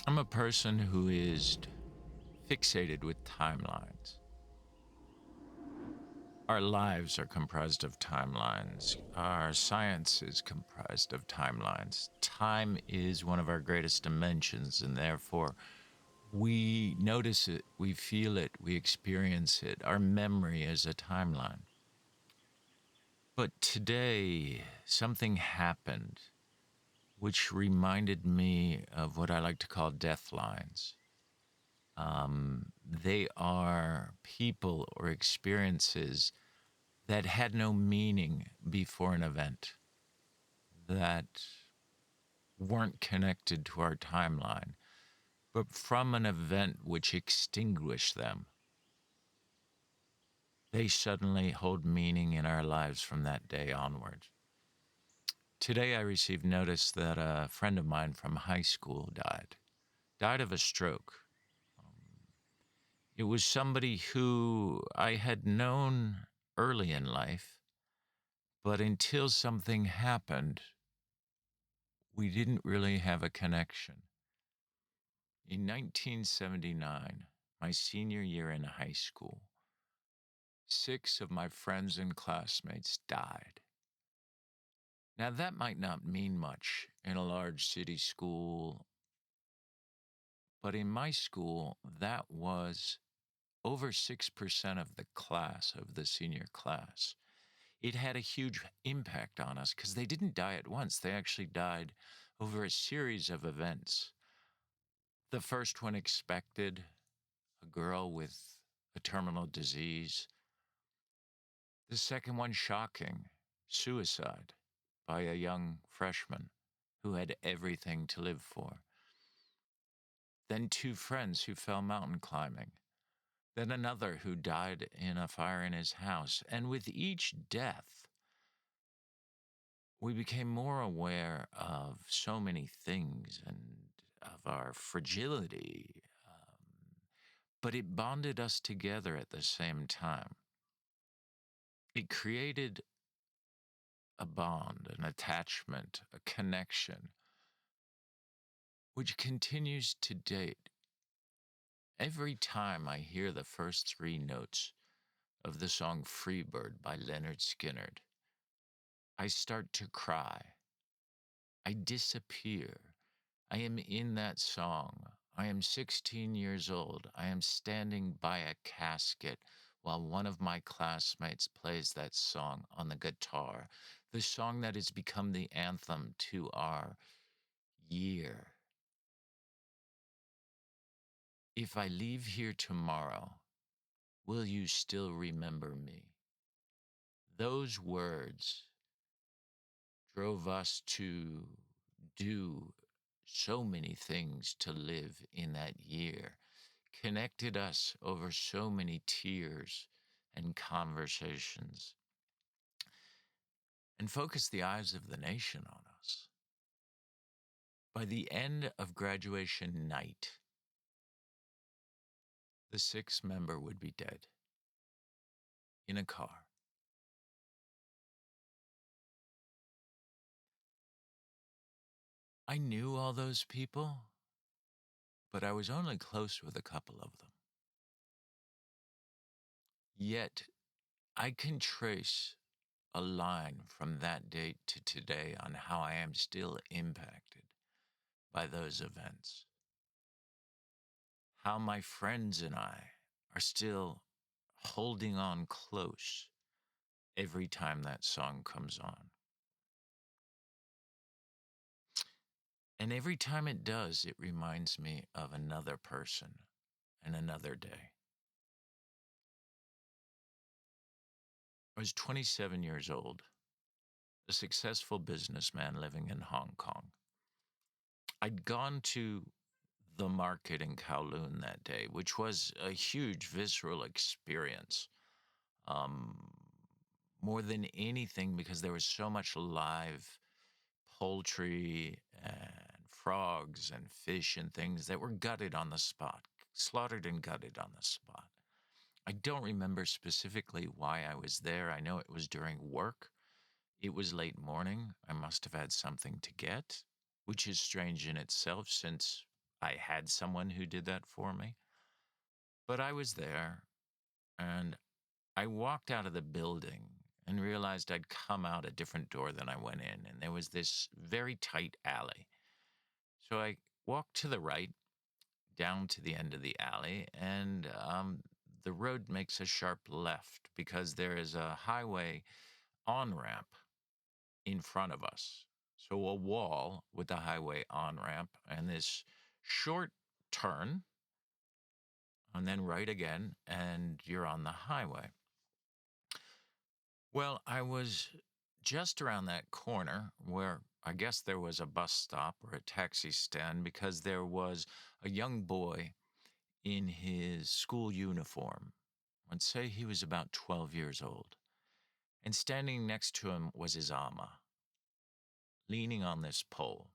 I'm a person who is fixated with timelines. Our lives are comprised of timelines. Our science is comprised of timelines. Time is one of our greatest dimensions, and therefore we notice it, we feel it, we experience it. Our memory is a timeline. But today, something happened which reminded me of what I like to call deathlines. They are people or experiences that had no meaning before an event, that weren't connected to our timeline, but from an event which extinguished them, they suddenly hold meaning in our lives from that day onward. Today, I received notice that a friend of mine from high school died of a stroke. It was somebody who I had known early in life, but until something happened, we didn't really have a connection. In 1979, my senior year in high school, 6 of my friends and classmates died. Now, that might not mean much in a large city school, but in my school, that was over 6% of the class, of the senior class. It had a huge impact on us because they didn't die at once. They actually died over a series of events. The first one expected, a girl with a terminal disease. The second one shocking, suicide by a young freshman who had everything to live for. Then 2 friends who fell mountain climbing. Then another who died in a fire in his house. And with each death, we became more aware of so many things and of our fragility, but it bonded us together at the same time. It created a bond, an attachment, a connection, which continues to date. Every time I hear the first 3 notes of the song Freebird by Leonard Skinner, I start to cry. I disappear. I am in that song. I am 16 years old. I am standing by a casket while one of my classmates plays that song on the guitar, the song that has become the anthem to our year. If I leave here tomorrow, will you still remember me? Those words drove us to do so many things to live in that year, connected us over so many tears and conversations, and focused the eyes of the nation on us. By the end of graduation night, the 6th member would be dead in a car. I knew all those people, but I was only close with a couple of them. Yet, I can trace a line from that date to today on how I am still impacted by those events. How my friends and I are still holding on close every time that song comes on. And every time it does, it reminds me of another person and another day. I was 27 years old, a successful businessman living in Hong Kong. I'd gone to the market in Kowloon that day, which was a huge visceral experience. Um, More than anything, because there was so much live poultry and frogs and fish and things that were gutted on the spot, slaughtered and gutted on the spot. I don't remember specifically why I was there. I know it was during work. It was late morning. I must have had something to get, which is strange in itself since I had someone who did that for me. But I was there and I walked out of the building and realized I'd come out a different door than I went in. And there was this very tight alley. So I walked to the right down to the end of the alley, and the road makes a sharp left because there is a highway on ramp in front of us. So a wall with the highway on ramp and this short turn, and then right again, and you're on the highway. Well, I was just around that corner where I guess there was a bus stop or a taxi stand because there was a young boy in his school uniform. I'd say he was about 12 years old. And standing next to him was his ama, leaning on this pole.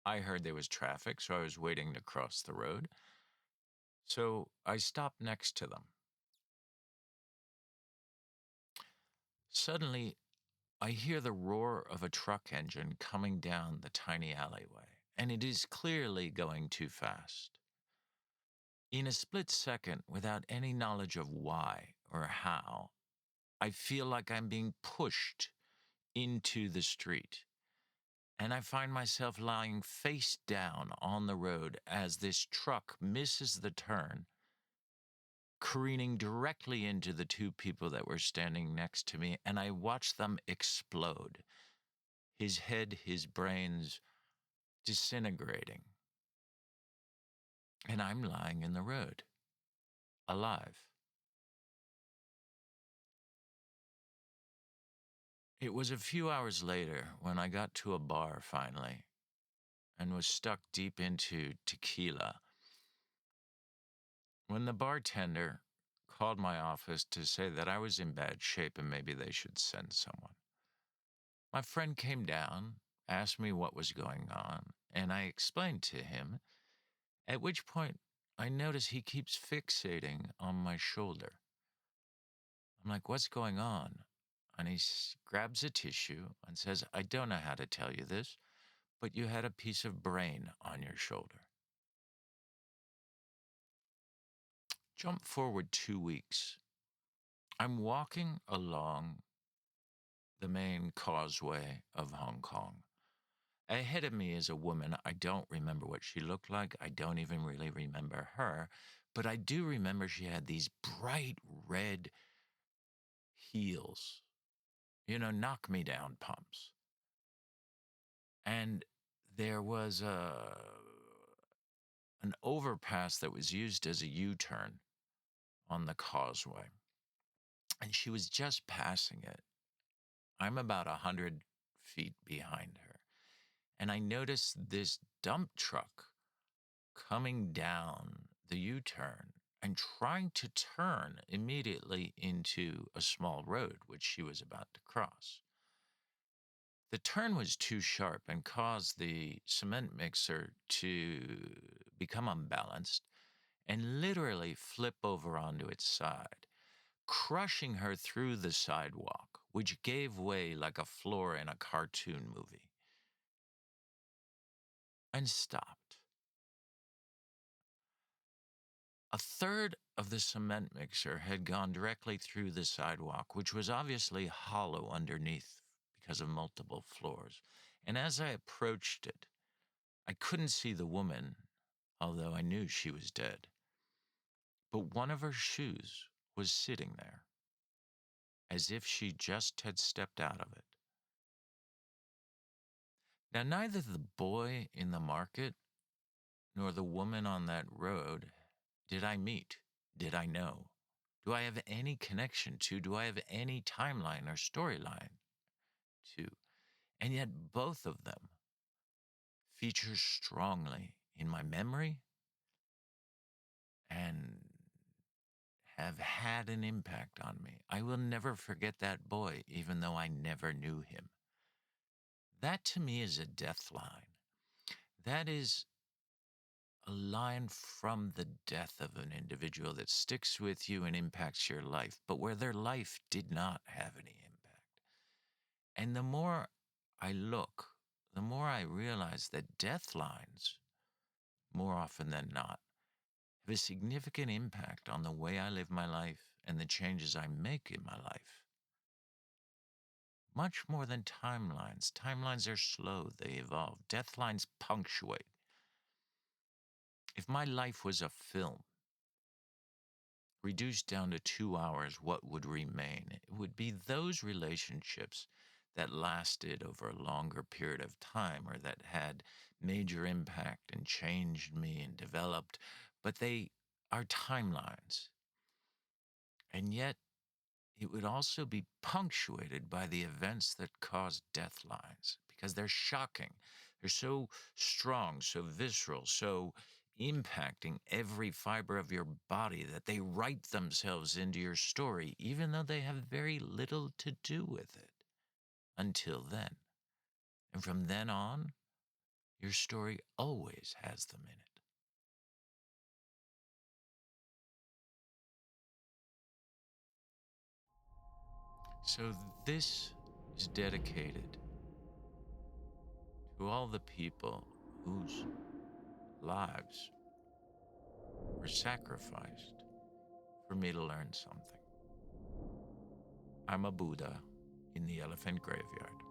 I heard there was traffic, so I was waiting to cross the road. So I stopped next to them. Suddenly, I hear the roar of a truck engine coming down the tiny alleyway, and it is clearly going too fast. In a split second, without any knowledge of why or how, I feel like I'm being pushed into the street. And I find myself lying face down on the road as this truck misses the turn, careening directly into the two people that were standing next to me. And I watch them explode, his head, his brains disintegrating. And I'm lying in the road, alive. It was a few hours later when I got to a bar finally and was stuck deep into tequila when the bartender called my office to say that I was in bad shape and maybe they should send someone. My friend came down, asked me what was going on, and I explained to him, at which point I notice he keeps fixating on my shoulder. I'm like, what's going on? And he grabs a tissue and says, I don't know how to tell you this, but you had a piece of brain on your shoulder. Jump forward 2 weeks. I'm walking along the main causeway of Hong Kong. Ahead of me is a woman. I don't remember what she looked like. I don't even really remember her, but I do remember she had these bright red heels, knock me down pumps. And there was an overpass that was used as a U-turn on the causeway. And she was just passing it. I'm about 100 feet behind her. And I noticed this dump truck coming down the U-turn and trying to turn immediately into a small road, which she was about to cross. The turn was too sharp and caused the cement mixer to become unbalanced and literally flip over onto its side, crushing her through the sidewalk, which gave way like a floor in a cartoon movie, and stopped. A third of the cement mixer had gone directly through the sidewalk, which was obviously hollow underneath because of multiple floors. And as I approached it, I couldn't see the woman, although I knew she was dead. But one of her shoes was sitting there, as if she just had stepped out of it. Now, neither the boy in the market nor the woman on that road did I meet, did I know. Do I have any connection to? Do I have any timeline or storyline to? And yet both of them feature strongly in my memory and have had an impact on me. I will never forget that boy, even though I never knew him. That to me is a death line. That is a line from the death of an individual that sticks with you and impacts your life, but where their life did not have any impact. And the more I look, the more I realize that death lines more often than not, have a significant impact on the way I live my life and the changes I make in my life. Much more than timelines. Timelines are slow, they evolve. Deathlines punctuate. If my life was a film, reduced down to 2 hours, what would remain? It would be those relationships that lasted over a longer period of time or that had major impact and changed me and developed, but they are timelines. And yet, it would also be punctuated by the events that cause death lines because they're shocking. They're so strong, so visceral, so impacting every fiber of your body that they write themselves into your story, even though they have very little to do with it until then. And from then on, your story always has them in it. So this is dedicated to all the people whose lives were sacrificed for me to learn something. I'm a Buddha in the elephant graveyard.